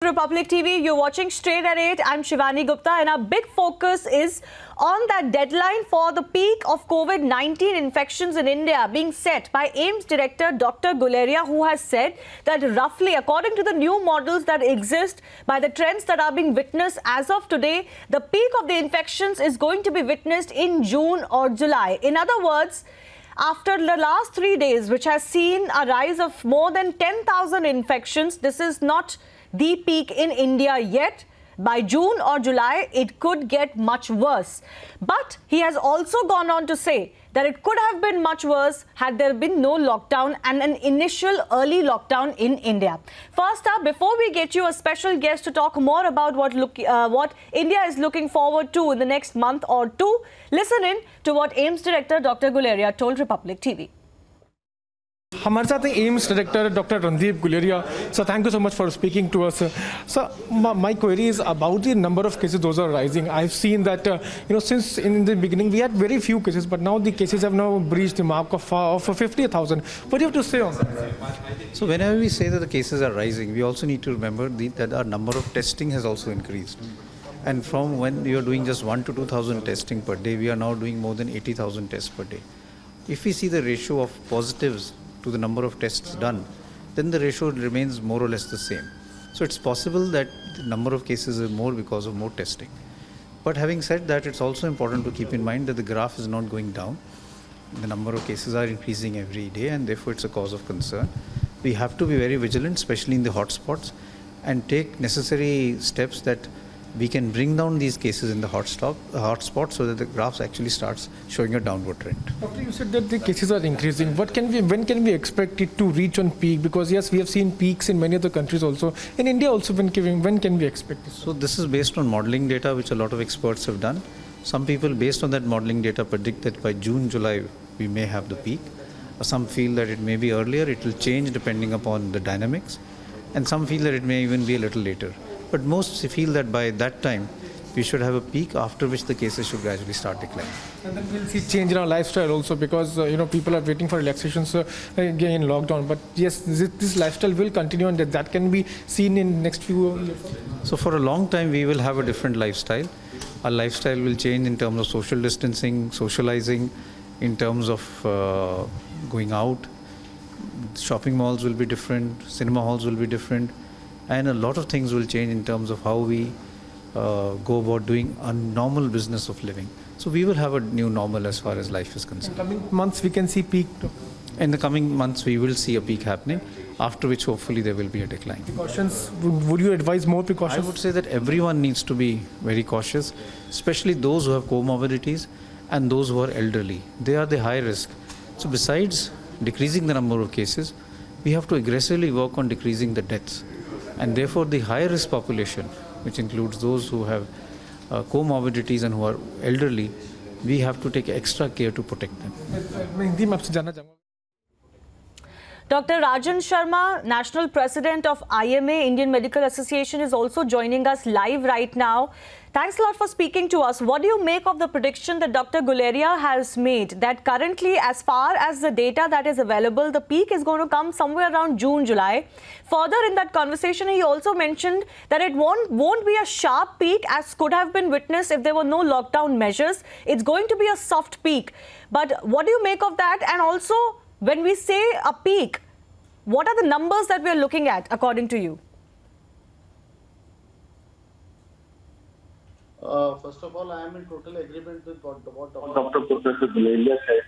Republic TV. You're watching Straight at 8. I'm Shivani Gupta, and our big focus is on that deadline for the peak of COVID-19 infections in India being set by AIIMS Director Dr. Guleria, who has said that roughly, according to the new models that exist, by the trends that are being witnessed as of today, the peak of the infections is going to be witnessed in June or July. In other words, after the last 3 days, which has seen a rise of more than 10,000 infections, this is not the peak in India yet. By June or July, it could get much worse. But he has also gone on to say that it could have been much worse had there been no lockdown and an initial early lockdown in India. First up, before we get you a special guest to talk more about what India is looking forward to in the next month or two, listen in to what AIIMS Director Dr. Guleria told Republic TV. हमारे साथ AIIMS Director Dr. Randeep Guleria. So thank you so much for speaking to us. So my query is about the number of cases those are rising. I've seen that since in the beginning we had very few cases, but now the cases have now breached the mark of 50,000. What do you have to say on that? So whenever we say that the cases are rising, we also need to remember that our number of testing has also increased. And from when we are doing just 1,000 to 2,000 testing per day, we are now doing more than 80,000 tests per day. If we see the ratio of positives to the number of tests done, then the ratio remains more or less the same. So it's possible that the number of cases is more because of more testing. But having said that, it's also important to keep in mind that the graph is not going down. The number of cases are increasing every day, and therefore it's a cause of concern. We have to be very vigilant, especially in the hotspots, and take necessary steps that we can bring down these cases in the hotspots so that the graphs actually starts showing a downward trend. Doctor, you said that the cases are increasing. When can we expect it to reach on peak? Because yes, we have seen peaks in many other countries also. In India also, when can we expect this? So this is based on modeling data which a lot of experts have done. Some people based on that modeling data predict that by June, July we may have the peak. Some feel that it may be earlier, it will change depending upon the dynamics. And some feel that it may even be a little later. But most feel that by that time, we should have a peak after which the cases should gradually start declining. And then we'll see change in our lifestyle also, because people are waiting for relaxations again in lockdown. But yes, this lifestyle will continue, and that can be seen in next few years. So for a long time, we will have a different lifestyle. Our lifestyle will change in terms of social distancing, socializing, in terms of going out. Shopping malls will be different, cinema halls will be different. And a lot of things will change in terms of how we go about doing a normal business of living. So we will have a new normal as far as life is concerned. In the coming months we can see peak. In the coming months we will see a peak happening, after which hopefully there will be a decline. Precautions, would you advise more precautions? I would say that everyone needs to be very cautious, especially those who have comorbidities and those who are elderly. They are the high risk. So besides decreasing the number of cases, we have to aggressively work on decreasing the deaths. And therefore the high-risk population, which includes those who have comorbidities and who are elderly, we have to take extra care to protect them. Dr. Rajan Sharma, National President of IMA, Indian Medical Association, is also joining us live right now. Thanks a lot for speaking to us. What do you make of the prediction that Dr. Guleria has made, that currently, as far as the data that is available, the peak is going to come somewhere around June, July? Further in that conversation, he also mentioned that it won't be a sharp peak as could have been witnessed if there were no lockdown measures. It's going to be a soft peak. But what do you make of that? And also, when we say a peak, what are the numbers that we are looking at, according to you? First of all, I am in total agreement with what Dr. Professor Guleria said.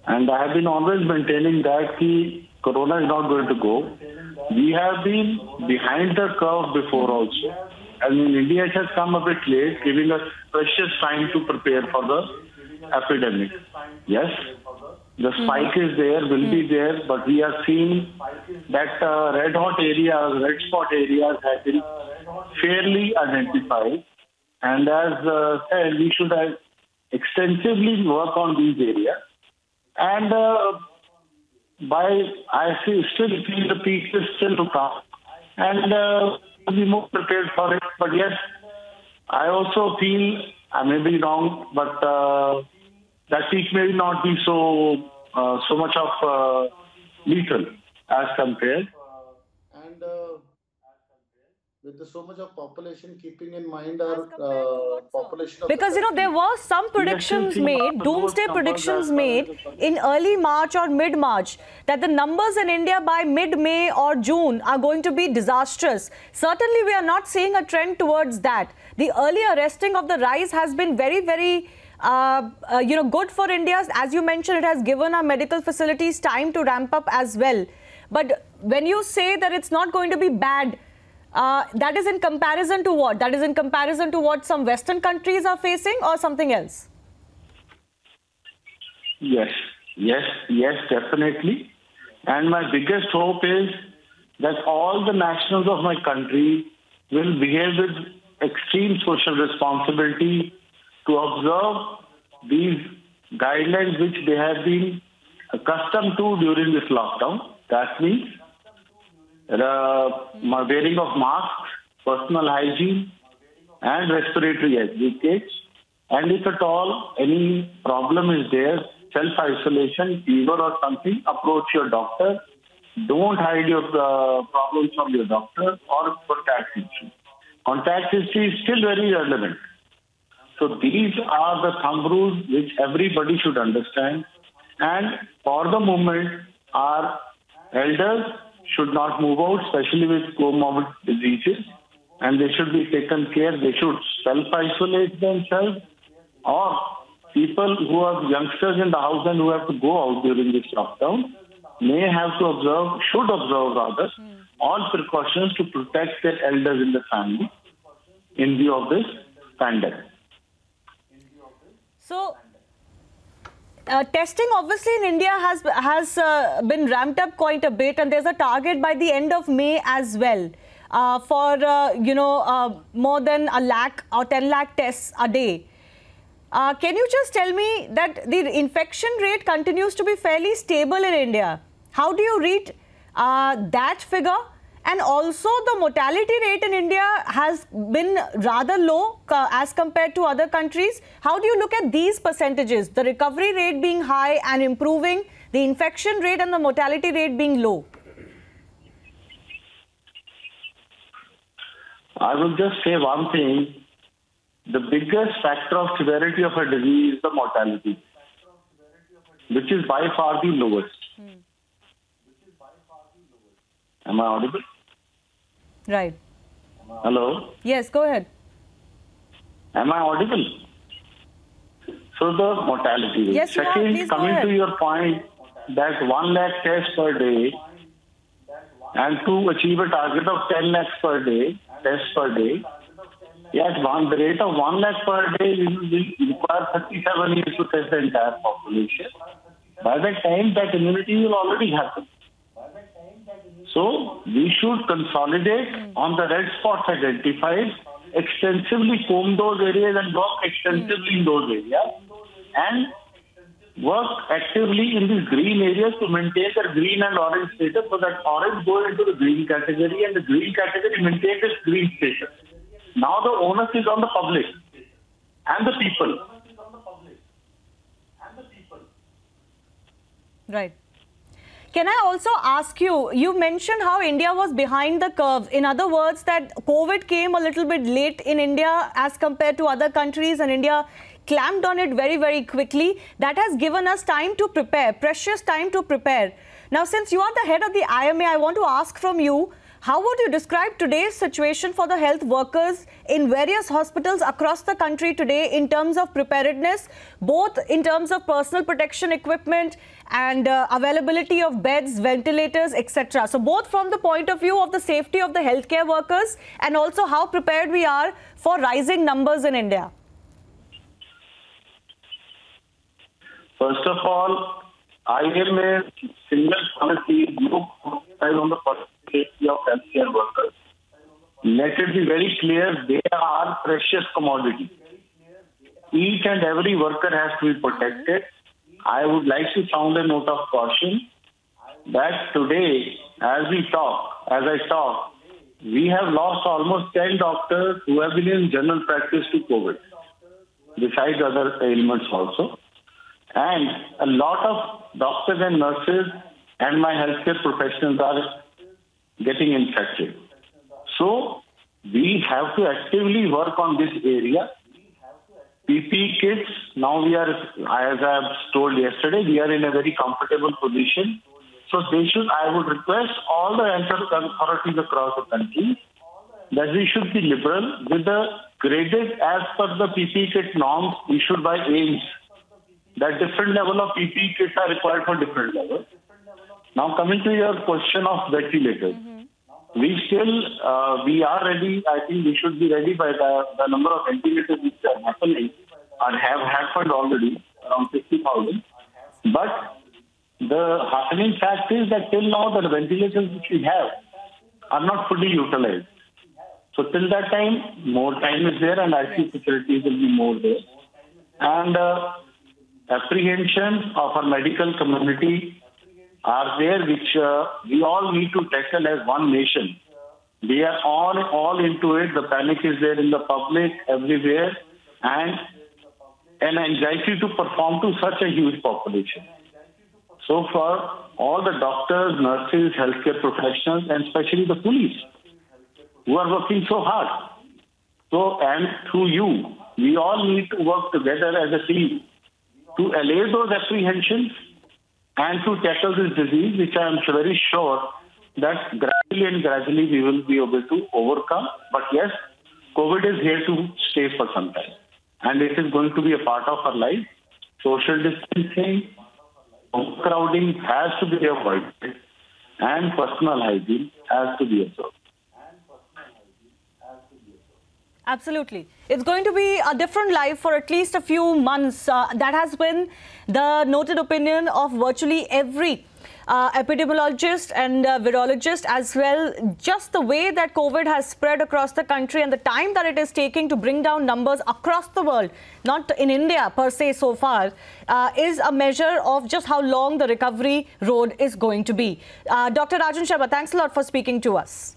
And I have been always maintaining that Corona is not going to go. We have been behind the curve before also. And in India, it has come a bit late, giving us precious time to prepare for the epidemic. Yes, the spike is there, will be there, but we are seeing that red hot areas, red spot areas have been fairly identified. And as said, we should extensively work on these areas. And I still feel the peak is still to come. And we'll be more prepared for it. But yes, I also feel, I may be wrong, but that peak may not be so much of lethal as compared. with so much of population, keeping in mind As our compared to what, sir? population of Because, the there country. were some predictions made, doomsday predictions made in early March or mid-March, that the numbers in India by mid-May or June are going to be disastrous. Certainly, we are not seeing a trend towards that. The early arresting of the rise has been very, very good for India. As you mentioned, it has given our medical facilities time to ramp up as well. But when you say that it's not going to be bad, that is in comparison to what? That is in comparison to what some Western countries are facing or something else? Yes, definitely. And my biggest hope is that all the nationals of my country will behave with extreme social responsibility to observe these guidelines which they have been accustomed to during this lockdown. That means wearing of masks, personal hygiene, and respiratory etiquette. And if at all any problem is there, self-isolation, fever or something, approach your doctor. Don't hide your problems from your doctor or contact history. Contact history is still very relevant. So these are the thumb rules which everybody should understand. And for the moment, our elders should not move out, especially with comorbid diseases, and they should be taken care. They should self-isolate themselves, or people who are youngsters in the house and who have to go out during this lockdown may have to should observe rather, all precautions to protect their elders in the family in view of this pandemic. So, testing obviously in India has been ramped up quite a bit, and there's a target by the end of May as well for more than 1 lakh or 10 lakh tests a day. Can you just tell me that the infection rate continues to be fairly stable in India? How do you read that figure? And also the mortality rate in India has been rather low as compared to other countries. How do you look at these percentages? The recovery rate being high and improving, the infection rate and the mortality rate being low. I will just say one thing. The biggest factor of severity of a disease is the mortality, which is by far the lowest. Am I audible? Right. Hello? Yes, go ahead. Am I audible? So the mortality rate. Yes, you are. Second, Please go coming ahead. to your point that 1 lakh tests per day and to achieve a target of 10 lakhs per day, tests per day, yes, the rate of 1 lakh per day will require 37 years to test the entire population. By that time, that immunity will already happen. So, we should consolidate on the red spots identified, extensively comb those areas and work extensively in those areas, and work actively in these green areas to maintain the green and orange status, so that orange go into the green category and the green category maintain its green status. Now the onus is on the public and the people. Right. Can I also ask you, you mentioned how India was behind the curve. In other words, that COVID came a little bit late in India as compared to other countries, and India clamped on it very, very quickly. That has given us time to prepare, precious time to prepare. Now, since you are the head of the IMA, I want to ask from you, how would you describe today's situation for the health workers in various hospitals across the country today in terms of preparedness, both in terms of personal protection equipment and availability of beds, ventilators, etc. So both from the point of view of the safety of the healthcare workers and also how prepared we are for rising numbers in India. First of all, IMA single policy on the safety of healthcare workers. Let it be very clear, they are precious commodity. Each and every worker has to be protected. I would like to sound a note of caution that today, as I talk, we have lost almost 10 doctors who have been in general practice to COVID, besides other ailments also. And a lot of doctors and nurses and my healthcare professionals are getting infected. So, we have to actively work on this area. PPE kits, now we are, as I have told yesterday, we are in a very comfortable position. So I would request all the health authorities across the country that we should be liberal with the graded as per the PPE kit norms issued by AIIMS. That different level of PPE kits are required for different levels. Now coming to your question of ventilators. We are ready. I think we should be ready by the number of ventilators which are happening and have happened already, around 50,000. But the heartening fact is that till now the ventilators which we have are not fully utilized. So till that time, more time is there and ICU facilities will be more there. And apprehensions of our medical community are there, which we all need to tackle as one nation. We are all into it. The panic is there in the public, everywhere, and an anxiety to perform to such a huge population. So for all the doctors, nurses, healthcare professionals, and especially the police, who are working so hard. So, and through you, we all need to work together as a team to allay those apprehensions and to tackle this disease, which I am very sure that gradually we will be able to overcome. But yes, COVID is here to stay for some time. And it is going to be a part of our life. Social distancing, overcrowding has to be avoided, and personal hygiene has to be observed. Absolutely. It's going to be a different life for at least a few months. That has been the noted opinion of virtually every epidemiologist and virologist as well. Just the way that COVID has spread across the country and the time that it is taking to bring down numbers across the world, not in India per se so far, is a measure of just how long the recovery road is going to be. Dr. Rajan Sharma, thanks a lot for speaking to us.